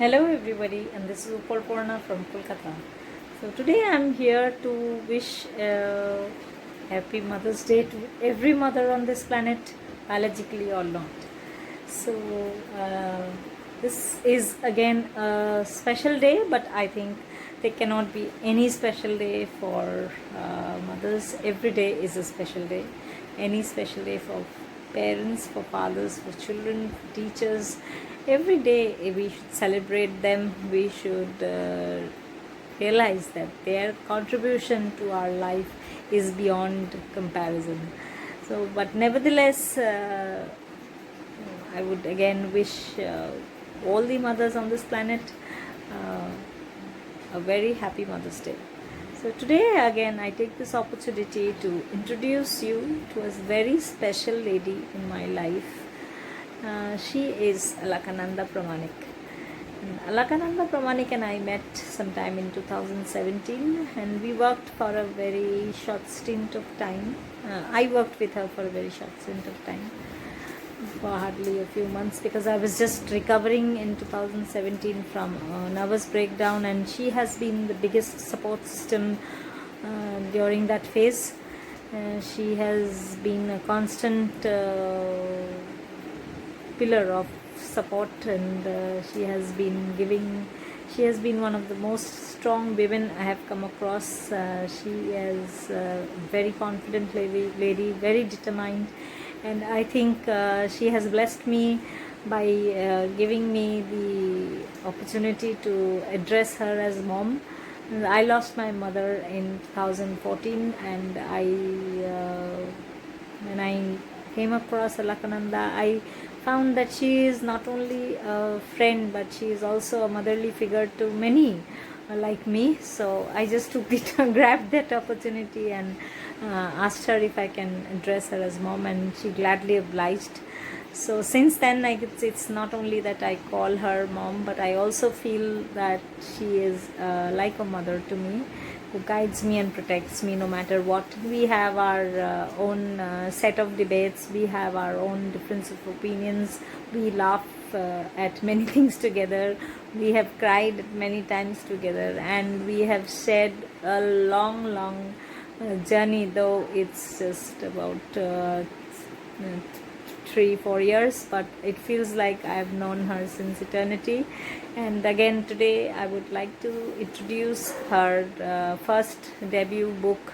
Hello everybody, and this is Upal Purna from Kolkata. So today I'm here to wish happy Mother's Day to every mother on this planet, biologically or not. So this is again a special day, but I think there cannot be any special day for mothers. Every day is a special day. Any special day for parents, for fathers, for children, for teachers. Every day we should celebrate them. We should realize that their contribution to our life is beyond comparison. So, but nevertheless, I would again wish all the mothers on this planet uh, a very happy Mother's Day. So today again I take this opportunity to introduce you to a very special lady in my life. She is Alakananda Pramanik. And Alakananda Pramanik and I met sometime in 2017, and we worked for a very short stint of time. I worked with her for a very short stint of time, for hardly a few months, because I was just recovering in 2017 from a nervous breakdown, and she has been the biggest support system during that phase. She has been a constant pillar of support, and she has been one of the most strong women I have come across. She is a very confident lady, very determined, and I think she has blessed me by giving me the opportunity to address her as mom. I lost my mother in 2014, and when I came across Alakananda, I found that she is not only a friend, but she is also a motherly figure to many like me. So I just took it, grabbed that opportunity, and asked her if I can address her as mom, and she gladly obliged. So since then, like it's not only that I call her mom, but I also feel that she is like a mother to me, who guides me and protects me no matter what. We have our own set of debates, we have our own difference of opinions, we laugh at many things together, we have cried many times together, and we have shared a long journey, though it's just about 3-4 years, but it feels like I've known her since eternity. And again today I would like to introduce her first debut book,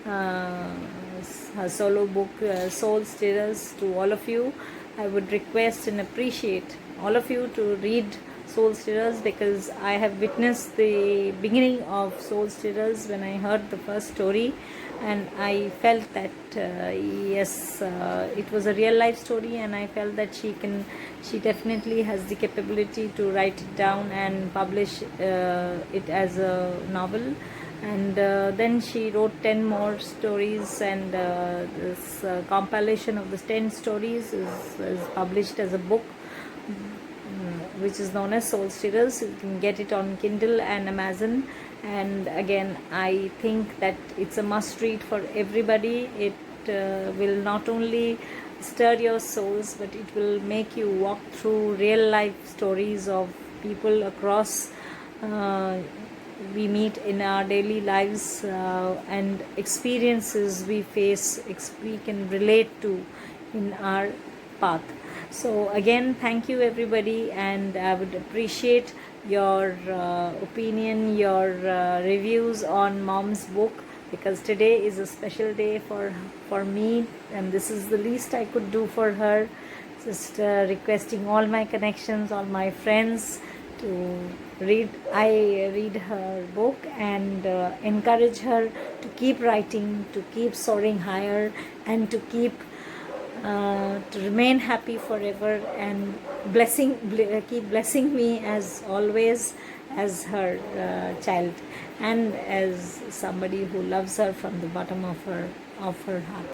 her solo book, Soul Stirrers, to all of you. I would request and appreciate all of you to read Soul Stirrers, because I have witnessed the beginning of Soul Stirrers when I heard the first story, and I felt that yes, it was a real life story, and I felt that she definitely has the capability to write it down and publish it as a novel. And then she wrote 10 more stories, and this compilation of the 10 stories is published as a book, which is known as Soul Stirrers. You can get it on Kindle and Amazon. And again, I think that it's a must read for everybody. It will not only stir your souls, but it will make you walk through real life stories of people across we meet in our daily lives, and experiences we face, we can relate to in our path. So again, thank you everybody, and I would appreciate your opinion, your reviews on mom's book, because today is a special day for me, and this is the least I could do for her. Just requesting all my connections, all my friends to read. I read her book, and encourage her to keep writing, to keep soaring higher, and to keep to remain happy forever, and keep blessing me as always, as her child, and as somebody who loves her from the bottom of her heart.